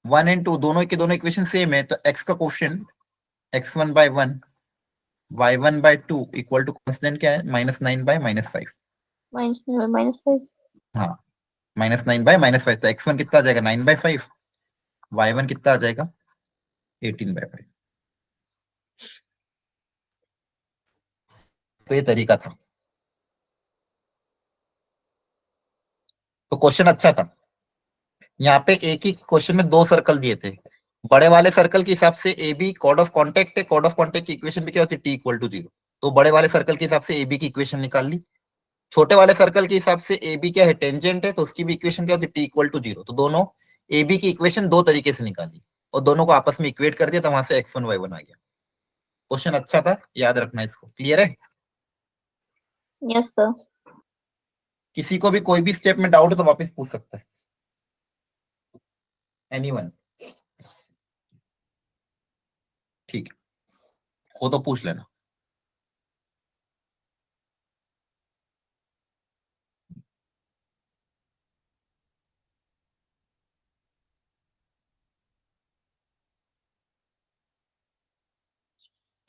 1 एंड 2 दोनों के दोनों इक्वेशन सेम है, तो x का coefficient x1/1 y1/2 equal to constant क्या है, -9/-5। -5. हाँ, -9/-5। तो x1 कितना आ जाएगा, 9/5, y1 कितना आ जाएगा, 18/5। तो ये तरीका था। तो क्वेश्चन अच्छा था। यहाँ पे एक ही क्वेश्चन में दो सर्कल दिए थे। बड़े वाले सर्कल के हिसाब से A B chord of contact है, कॉर्ड ऑफ कॉन्टेक्ट की इक्वेशन भी क्या होती है, t इक्वल टू 0। तो बड़े वाले सर्कल के हिसाब से ए बी की इक्वेशन निकाल ली। छोटे वाले सर्कल के हिसाब से ए बी क्या है, टेंजेंट है, तो उसकी भी इक्वेशन क्या होती है, t इक्वल टू 0। तो दोनों ए बी की इक्वेशन दो तरीके से निकाली और दोनों को आपस में इक्वेट कर दिया, तो वहां से x1 y1 आ गया। क्वेश्चन अच्छा था, याद रखना इसको। क्लियर है? Yes, sir. किसी को भी कोई भी स्टेप में डाउट है तो वापस पूछ सकता है, एनीवन। ठीक है, हो तो पूछ लेना।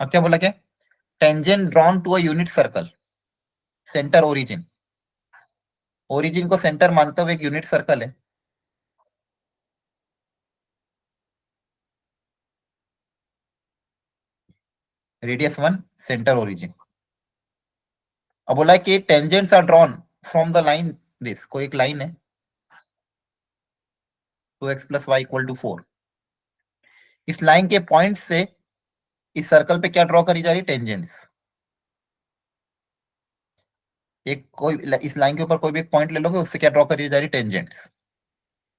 अब क्या बोला, क्या tangent drawn to a unit circle, centre origin. Origin को सेंटर मानते हुए एक यूनिट सर्कल है, रेडियस 1, सेंटर ओरिजिन। अब बोला है कि tangents are drawn from the line this, कोई एक लाइन है 2x plus Y equal to 4। इस लाइन के पॉइंट से इस सर्कल पे क्या ड्रॉ करी जा रही, टेंजेंट्स। एक कोई इस लाइन के ऊपर कोई भी एक पॉइंट ले लोगे, उससे क्या ड्रॉ करी जा रही, टेंजेंट्स।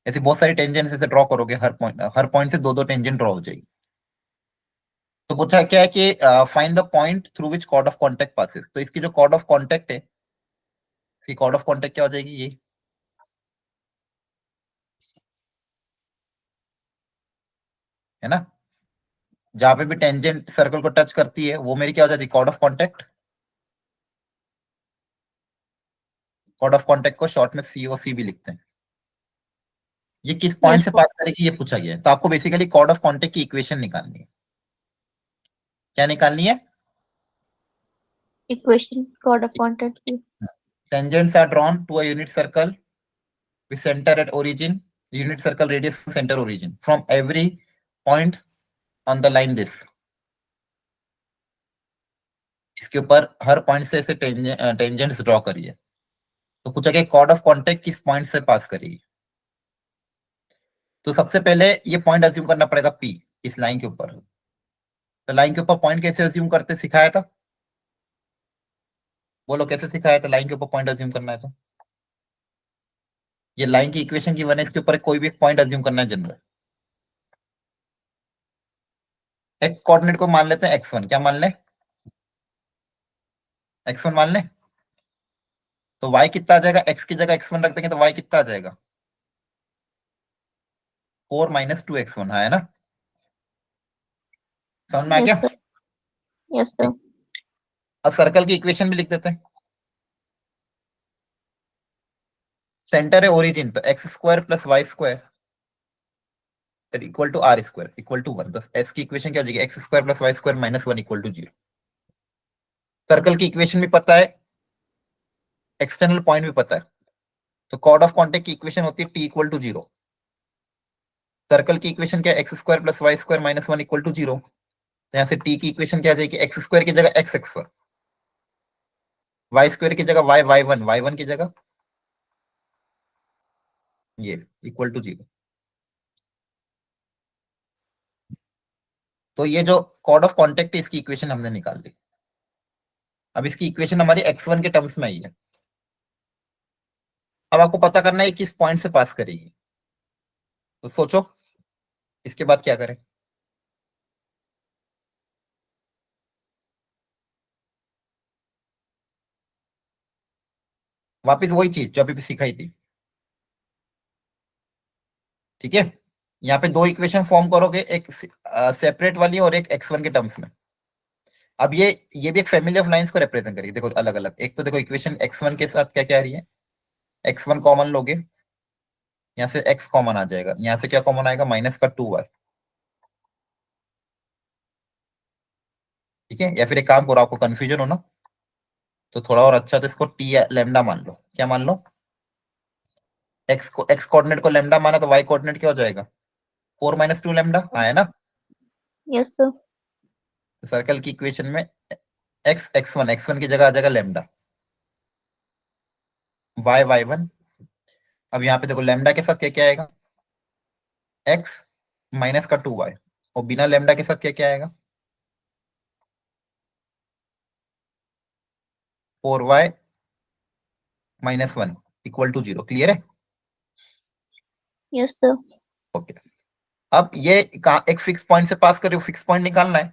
ऐसे बहुत सारी टेंजेंट्स ऐसे ड्रॉ करोगे, हर पॉइंट से दो दो टेंजेंट ड्रॉ हो जाएगी। तो पूछा क्या है कि find the point through which chord of contact passes. तो इसकी जो कॉर्ड ऑफ कॉन्टेक्ट है, इसकी कॉर्ड ऑफ कॉन्टेक्ट क्या हो जाएगी, ये है ना, जहां पे भी टेंजेंट सर्कल को टच करती है वो मेरी क्या हो जाती है, chord of contact. Chord of contact को शॉर्ट में COC भी लिखते हैं। ये किस पॉइंट Yes, से sir. पास करेगी ये पूछा गया है। तो आपको बेसिकली कॉर्ड ऑफ कॉन्टेक्ट की इक्वेशन निकालनी है। क्या निकालनी है? Equation, chord of contact. Tangents are drawn to a unit circle with center at origin, unit circle radius from center origin from every point on the line this. इसके ऊपर हर point से ऐसे टेंजेंट्स ड्रॉ करिए। तो पूछा गया cord of contact किस point से पास करेगी। तो सबसे पहले ये पॉइंट अज्यूम करना पड़ेगा पी इस लाइन के ऊपर। तो लाइन के ऊपर पॉइंट कैसे अज्यूम करते सिखाया था? बोलो कैसे सिखाया था लाइन के ऊपर पॉइंट अज्यूम करना है? तो ये लाइन की इक्वेशन की वन है, इसके ऊपर कोई भी एक पॉइंट अज्यूम करना है जनरल। एक्स कोऑर्डिनेट को मान लेते हैं x1। क्या मान ले? x1 मान ले। तो y कितना आ जाएगा? x की जगह x1 रख देंगे तो y कितना आ जाएगा? 4 माइनस 2x1 है ना? समझ में आ Yes, गया? sir. Yes, sir. अब सर्कल की इक्वेशन भी लिख देते हैं। सेंटर है ओरिजिन, तो x square plus y square equal to R square equal to 1। तो एस की इक्वेशन क्या हो जाएगी? X square plus y square minus 1 equal to 0। Circle की इक्वेशन भी पता है, एक्सटर्नल पॉइंट भी पता है। तो कॉर्ड ऑफ कॉन्टेक्ट की इक्वेशन होती है टी इक्वल टू 0। सर्कल की इक्वेशन क्या है? X square plus y square minus 1 equal to 0। तो यहाँ से टी की इक्वेशन क्या आ जाएगी? एक्स स्क्वायर की जगह एक्स स्क्वायर, वाई स्क्वायर की जगह वाई वाई वन की जगह ये इक्वल टू 0। तो ये जो कॉर्ड ऑफ कॉन्टेक्ट है इसकी इक्वेशन हमने निकाल दी। अब इसकी इक्वेशन हमारी x1 के टर्म्स में आई है। अब आपको पता करना है किस पॉइंट से पास करेगी। तो सोचो इसके बाद क्या करें। वापिस वही चीज जो अभी सिखाई थी, ठीक है। यहाँ पे दो इक्वेशन फॉर्म करोगे, एक सेपरेट वाली और एक x1 के टर्म्स में। अब ये भी एक फैमिली ऑफ लाइंस को रिप्रेजेंट करेगी। देखो अलग अलग, एक तो देखो इक्वेशन x1 के साथ क्या क्या आ रही है। x1 कॉमन लोगे, यहाँ से x कॉमन आ जाएगा, यहाँ से क्या कॉमन आएगा? माइनस का 2y। ठीक है, या फिर एक काम करो, आपको कंफ्यूजन हो ना तो थोड़ा और अच्छा, तो इसको टी लेमडा मान लो। क्या मान लो? एक्स कोऑर्डिनेट को लेमडा माना तो वाई कोऑर्डिनेट क्या हो जाएगा? 4 माइनस 2 लेमडा आया ना? Yes, sir. तो सर्कल की इक्वेशन में एक्स वन की जगह आ जाएगा लेमडा, वाई वन। अब यहाँ पे देखो लेमडा के साथ क्या क्या आएगा? एक्स माइनस का 2y। और बिना लेमडा के साथ क्या क्या आएगा? 4y minus 1 equal to 0। Clear है? Yes, sir. ओके। अब ये एक फिक्स पॉइंट से पास कर रहे हो, फिक्स पॉइंट निकालना है।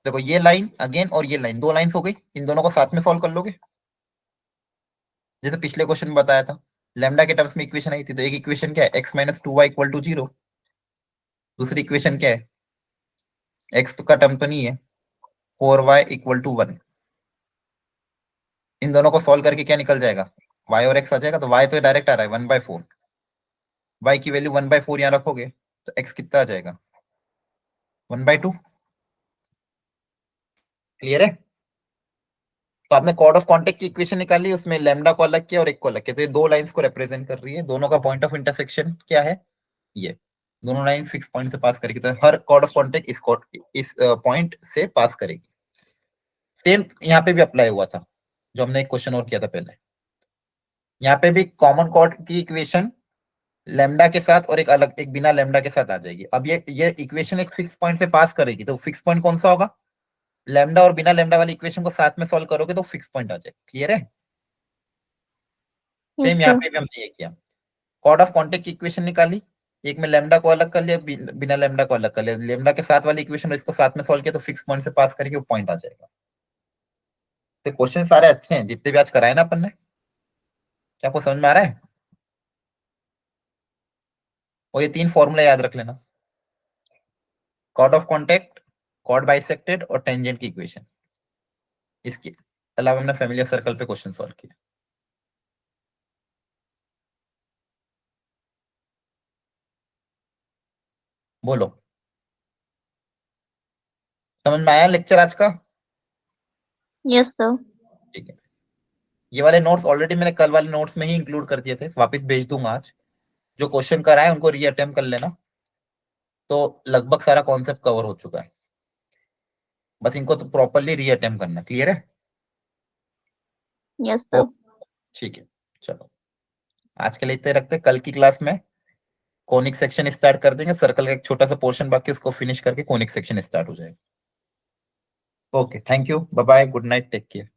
देखो ये लाइन अगेन और ये लाइन, दो लाइंस हो गई, इन दोनों को साथ में सॉल्व कर लोगे। जैसे पिछले क्वेश्चन में बताया था, लेमडा के टर्म्स में इक्वेशन आई थी। तो एक इक्वेशन क्या है? X minus 2y equal to 0। दूसरी इक्वेशन क्या है? एक्स का टर्म तो नहीं है, 4y इक्वल टू 1। इन दोनों को सॉल्व करके क्या निकल जाएगा? y और x आ जाएगा। तो y तो डायरेक्ट आ रहा है 1/4। y की वैल्यू 1/4 यहाँ रखोगे तो x कितना आ जाएगा? 1/2। क्लियर है? तो आपने कॉर्ड ऑफ कॉन्टेक्ट की इक्वेशन निकाली, उसमें लेमडा को अलग किया और एक को अलग किया। तो ये दो लाइंस को रिप्रेजेंट कर रही है। दोनों का पॉइंट ऑफ इंटरसेक्शन क्या है? ये दोनों लाइन फिक्स पॉइंट से पास करेगी। तो हर कॉर्ड ऑफ कॉन्टेक्ट इस पॉइंट से पास करेगी। सेम यहाँ पे भी अप्लाई हुआ था, जो हमने एक क्वेश्चन और किया था पहले। यहाँ पे भी कॉमन कॉर्ड की इक्वेशन लेमडा के साथ और एक अलग एक बिना लेमडा के साथ आ जाएगी। अब ये इक्वेशन एक फिक्स पॉइंट से पास करेगी, तो फिक्स पॉइंट कौन सा होगा? लेमडा और बिना लेमडा वाली इक्वेशन को साथ में सॉल्व करोगे तो फिक्स पॉइंट आ जाएगा। क्लियर है? Yes, सेम यहाँ sir. पे भी हमने ये किया, कॉर्ड ऑफ कॉन्टेक्ट की इक्वेशन निकाली, एक में लेमडा को अलग कर लिया, बिना लेमडा को अलग कर लिया। लेमडा के साथ वाली इक्वेशन इसको साथ में सॉल्व किया तो फिक्स पॉइंट से पास करके वो पॉइंट आ जाएगा। तो क्वेश्चन सारे अच्छे हैं जितने भी आज कराए ना अपन ने। क्या आपको समझ में आ रहा है? और ये तीन फॉर्मूला याद रख लेना, chord of contact, chord bisected और टेंजेंट की इक्वेशन। इसके अलावा हमने फैमिली सर्कल पे क्वेश्चन सॉल्व किया। बोलो, समझ में आया लेक्चर आज का? Yes, sir. ठीक है, ये वाले नोट्स ऑलरेडी मैंने कल वाले नोट्स में ही इंक्लूड कर दिए थे, वापस भेज दूंगा आज। जो क्वेश्चन कराए उनको रीअटेम्प्ट कर लेना, तो लगभग सारा कॉन्सेप्ट कवर हो चुका है, बस इनको तो प्रॉपरली रीअटेम्प्ट करना। क्लियर है? Yes, sir. ठीक है, चलो आज के लिए इतने रखते हैं। कल की क्लास में कोनिक सेक्शन स्टार्ट कर देंगे, सर्कल का एक छोटा सा पोर्शन बाकी, उसको फिनिश करके कोनिक सेक्शन स्टार्ट हो जाएगा। Okay, thank you, bye bye, good night, take care.